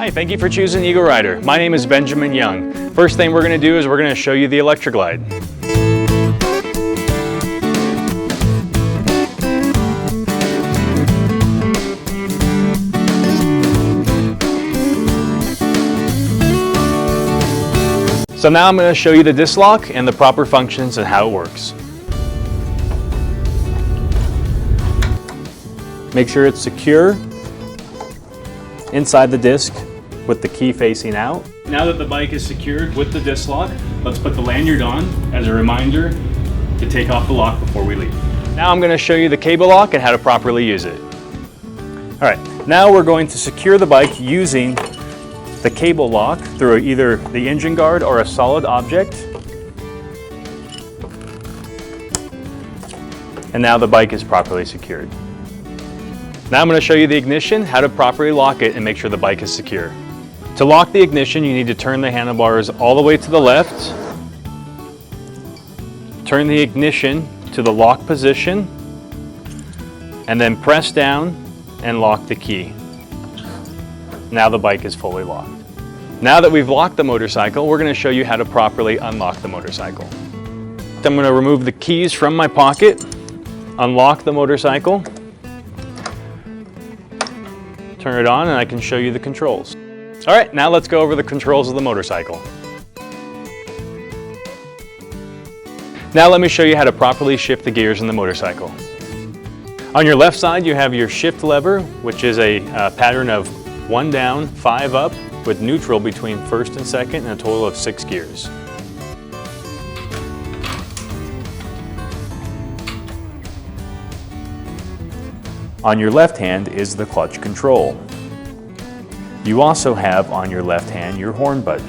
Hi, thank you for choosing Eagle Rider. My name is Benjamin Young. First thing we're going to do is we're going to show you the Electroglide. So now I'm going to show you the disc lock and the proper functions and how it works. Make sure it's secure inside the disc with the key facing out. Now that the bike is secured with the disc lock, let's put the lanyard on as a reminder to take off the lock before we leave. Now I'm going to show you the cable lock and how to properly use it. All right, now we're going to secure the bike using the cable lock through either the engine guard or a solid object. And now the bike is properly secured. Now I'm going to show you the ignition, how to properly lock it and make sure the bike is secure. To lock the ignition, you need to turn the handlebars all the way to the left, turn the ignition to the lock position, and then press down and lock the key. Now the bike is fully locked. Now that we've locked the motorcycle, we're going to show you how to properly unlock the motorcycle. I'm going to remove the keys from my pocket, unlock the motorcycle, turn it on, and I can show you the controls. All right, now let's go over the controls of the motorcycle. Now let me show you how to properly shift the gears in the motorcycle. On your left side, you have your shift lever, which is a pattern of 1 down, 5 up, with neutral between first and second, and a total of 6 gears. On your left hand is the clutch control. You also have on your left hand your horn button.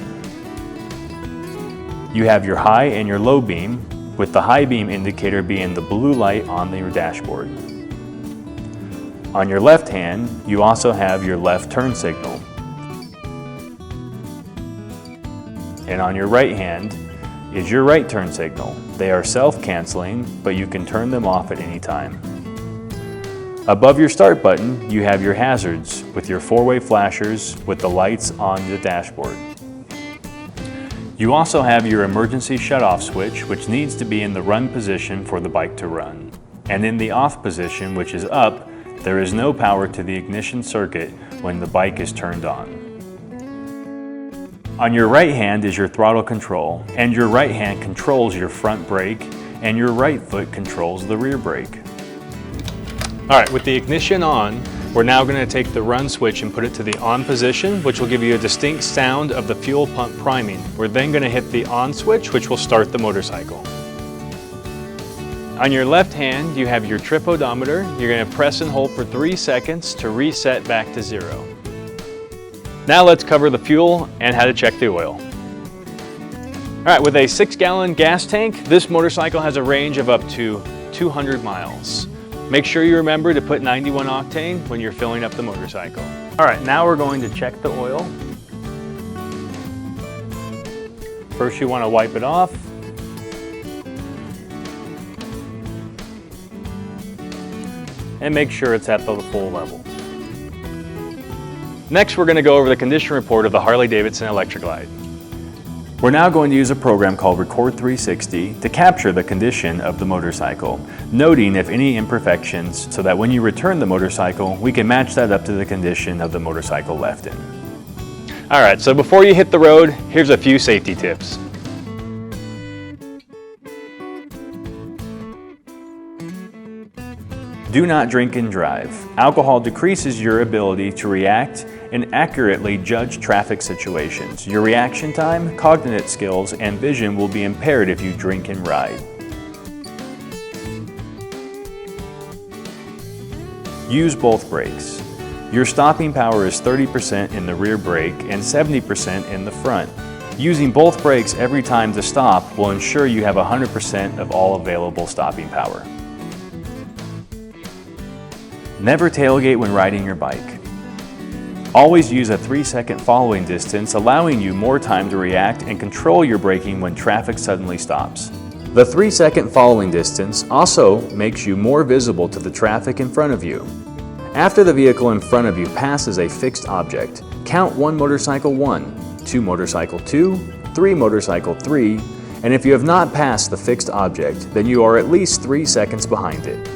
You have your high and your low beam, with the high beam indicator being the blue light on your dashboard. On your left hand, you also have your left turn signal. And on your right hand is your right turn signal. They are self-canceling, but you can turn them off at any time. Above your start button, you have your hazards with your 4-way flashers with the lights on the dashboard. You also have your emergency shutoff switch, which needs to be in the run position for the bike to run. And in the off position, which is up, there is no power to the ignition circuit when the bike is turned on. On your right hand is your throttle control, and your right hand controls your front brake, and your right foot controls the rear brake. All right, with the ignition on, we're now going to take the run switch and put it to the on position, which will give you a distinct sound of the fuel pump priming. We're then going to hit the on switch, which will start the motorcycle. On your left hand, you have your trip odometer. You're going to press and hold for 3 seconds to reset back to 0. Now let's cover the fuel and how to check the oil. All right, with a 6-gallon gas tank, this motorcycle has a range of up to 200 miles. Make sure you remember to put 91 octane when you're filling up the motorcycle. All right, now we're going to check the oil. First, you want to wipe it off. And make sure it's at the full level. Next, we're going to go over the condition report of the Harley-Davidson Electroglide. We're now going to use a program called Record 360 to capture the condition of the motorcycle, noting if any imperfections so that when you return the motorcycle, we can match that up to the condition of the motorcycle left in. All right, so before you hit the road, here's a few safety tips. Do not drink and drive. Alcohol decreases your ability to react and accurately judge traffic situations. Your reaction time, cognitive skills, and vision will be impaired if you drink and ride. Use both brakes. Your stopping power is 30% in the rear brake and 70% in the front. Using both brakes every time to stop will ensure you have 100% of all available stopping power. Never tailgate when riding your bike. Always use a 3-second following distance, allowing you more time to react and control your braking when traffic suddenly stops. The 3-second following distance also makes you more visible to the traffic in front of you. After the vehicle in front of you passes a fixed object, Count 1 motorcycle 1, 2 motorcycle 2, 3 motorcycle 3, and if you have not passed the fixed object, then you are at least 3 seconds behind it.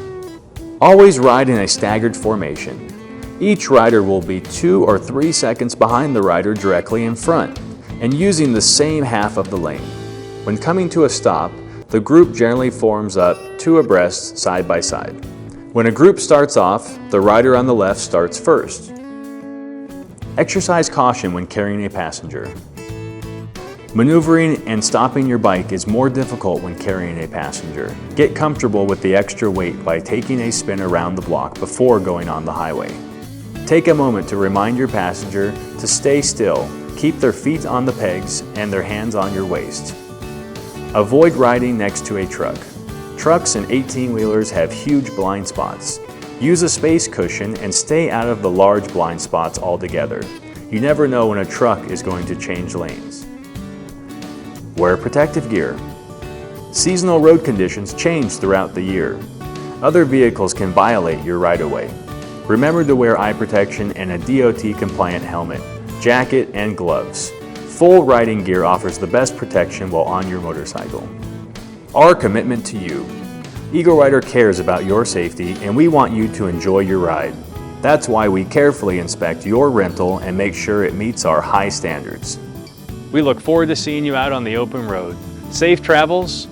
Always ride in a staggered formation. Each rider will be 2 or 3 seconds behind the rider directly in front, and using the same half of the lane. When coming to a stop, the group generally forms up 2 abreast, side by side. When a group starts off, the rider on the left starts first. Exercise caution when carrying a passenger. Maneuvering and stopping your bike is more difficult when carrying a passenger. Get comfortable with the extra weight by taking a spin around the block before going on the highway. Take a moment to remind your passenger to stay still, keep their feet on the pegs and their hands on your waist. Avoid riding next to a truck. Trucks and 18-wheelers have huge blind spots. Use a space cushion and stay out of the large blind spots altogether. You never know when a truck is going to change lanes. Wear protective gear. Seasonal road conditions change throughout the year. Other vehicles can violate your right-of-way. Remember to wear eye protection and a DOT-compliant helmet, jacket, and gloves. Full riding gear offers the best protection while on your motorcycle. Our commitment to you. Eagle Rider cares about your safety and we want you to enjoy your ride. That's why we carefully inspect your rental and make sure it meets our high standards. We look forward to seeing you out on the open road. Safe travels,